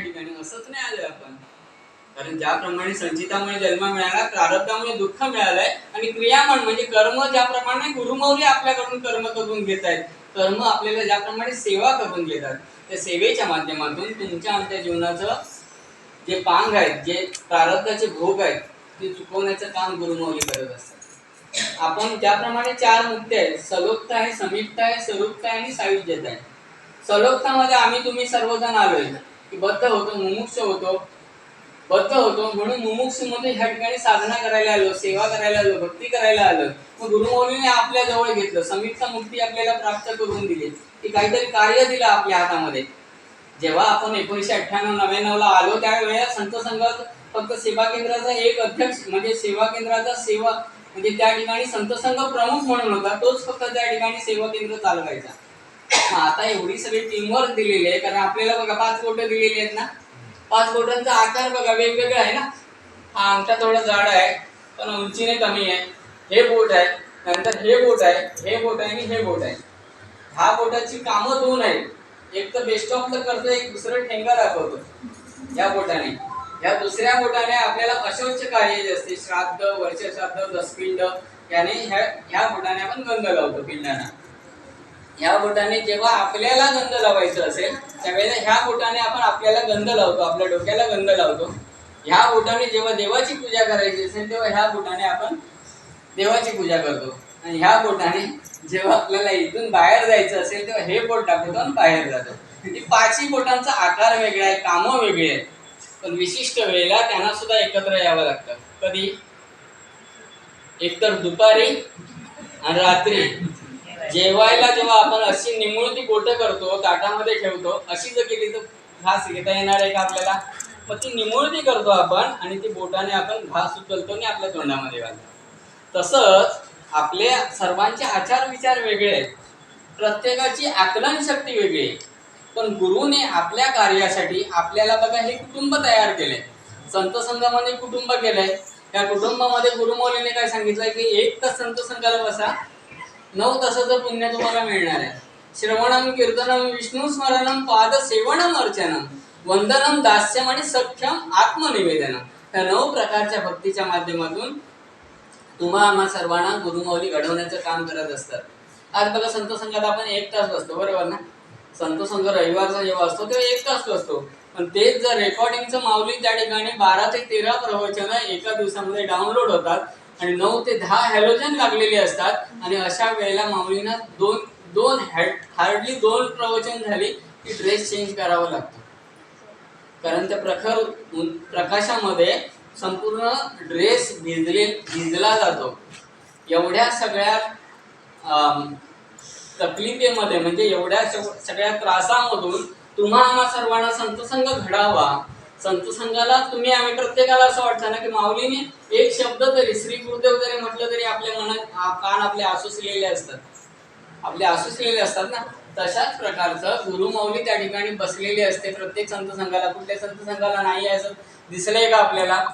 ठिकाणी असंच नाही आलोय आपण. कारण ज्याप्रमाणे संचितामुळे जन्म मिळाला, प्रारब्धामुळे दुःख मिळालंय आणि क्रियामन म्हणजे कर्म ज्याप्रमाणे गुरुमौली आपल्याकडून कर्म करून घेत आहेत, कर्म आपल्याला ज्याप्रमाणे सेवा करून घेतात, त्या सेवेच्या माध्यमातून तुमच्या आमच्या जीवनाचं जे पांग आहेत, जे प्रारब्धाचे भोग आहेत, ते चुकवण्याचं काम गुरुमौली करत असतात. आपण त्याप्रमाणे चार मुक्ती आहेत, सलोकता आहे, समीपता आहे, स्वरूपता आहे आणि सायुज्यता आहे. सलोकतामध्ये आम्ही तुम्ही सर्वजण आलोय की बद्ध होतो, मुमुक्ष होतो, बद्ध होतो म्हणून मुमुक्षमध्ये ह्या ठिकाणी साधना करायला आलो, सेवा करायला आलो, भक्ती करायला आलो. मग गुरुमौलीने आपल्या जवळ घेतलं, समीपता मुक्ती आपल्याला प्राप्त करून दिली, की काहीतरी कार्य दिलं आपल्या हातामध्ये. जेव्हा आपण 1998-99 ला आलो त्यावेळेला संत संघात फक्त सेवा केंद्राचा एक अध्यक्ष म्हणजे सेवा केंद्राचा सेवा म्हणजे त्या ठिकाणी संत संघ प्रमुख म्हणून होता, तोच फक्त त्या ठिकाणी सेवा केंद्र चालवायचा. आता एवढी सगळी टीमवर्क दिलेली आहे, कारण आपल्याला बघा 5 बोटं दिलेली आहेत ना, 5 बोटांचा आकार बघा वेगवेगळा आहे ना. हा अंगठा थोडा जाड आहे पण उंचीने कमी आहे, हे बोट आहे, नंतर हे बोट आहे, हे बोट आहे आणि हे बोट आहे. ह्या बोटाची कामं 2 आहेत, एक तर बेस्ट ऑफ द करतो, एक दुसरं ठेंगा दाखवतो या बोटाने. या दुसऱ्या बोटाने आपल्याला अशौच कार्य जे असते, श्राद्ध, वर्षश्राद्ध, दसपिंड, याने ह्या बोटाने आपण गंध लावतो पिंडांना. ह्या बोटाने जेव्हा आपल्याला गंध लावायचं असेल त्यावेळेला ह्या बोटाने आपण आपल्याला गंध लावतो, आपल्या डोक्याला गंध लावतो. ह्या बोटाने जेव्हा देवाची पूजा करायची असेल तेव्हा ह्या बोटाने आपण देवाची पूजा करतो. आणि ह्या बोटाने जेव्हा आपल्याला इथून बाहेर जायचं असेल तेव्हा हे बोट दाखवतो आणि बाहेर जातो. ही 5ही बोटांचा आकार वेगळा आहे, कामं वेगळी आहेत, पण विशिष्ट वेळेला त्यांना सुद्धा एकत्र यावं लागतं. कधी? एकतर दुपारी आणि रात्री जेवायला. जेव्हा आपण अशी निमुळती बोटं करतो, ताटामध्ये ठेवतो, अशी जर केली तर घास घेता येणार आहे का आपल्याला? मग ती निमुळती करतो आपण आणि ती बोटाने आपण घास उचलतो आणि आपल्या तोंडामध्ये घालतो. तसंच आपल्या सर्वांचे आचार विचार वेगळे आहेत, प्रत्येकाची आकलन शक्ती वेगळी आहे, पण गुरुने आपल्या कार्यासाठी आपल्याला बघा हे कुटुंब तयार केलंय. संत संघामध्ये कुटुंब केलंय. त्या कुटुंबामध्ये गुरुमौलीने काय सांगितलंय की 1 तास संत संघाला बसा, 9 तासाचं पुण्य तुम्हाला मिळणार आहे. श्रवणम, कीर्तनम, विष्णू स्मरणम, पाद सेवनम, अर्चनम, वंदनम, दास्यम आणि सख्यम, आत्मनिवेदनम. त्या 9 प्रकारच्या भक्तीच्या माध्यमातून तुम्हा आम्हा सर्वांना गुरुमौली घडवण्याचं काम करत असतात. आज बघा संत संघात आपण 1 तास बसतो, बरोबर ना? संत संघ रविवारचा जेव्हा असतो तेव्हा 1 तास बसतो, पण तेच जर रेकॉर्डिंगचं माऊली त्या ठिकाणी 12 ते 13 प्रवचनं एका दिवसामध्ये डाउनलोड होतात आणि 9 ते 10 हॅलोजन लागलेले असतात. आणि अशा वेळेला माऊलींना हार्डली 2 प्रवचन झाली की ड्रेस चेंज करावा लागतो, कारण त्या प्रखर प्रकाशामध्ये संपूर्ण ड्रेस भिजला जातो. एवढ्या सगळ्या तकलीफेमध्ये म्हणजे एवढ्या सगळ्या त्रासामधून तुम्हा आम्हा सर्वांना संतसंग घडावा. संतसंघाला तुम्ही आम्ही प्रत्येकाला असं वाटतं ना की माऊलीने एक शब्द तरी, श्री गुरुदेव जरी म्हटलं तरी आपल्या मनात कान आपले आसुसलेले असतात, आपले आसुसलेले असतात ना. तशाच प्रकारचं गुरुमौली त्या ठिकाणी बसलेली असते प्रत्येक संत संघाला. कुठल्या संत संघाला नाही असं दिसलंय का आपल्याला?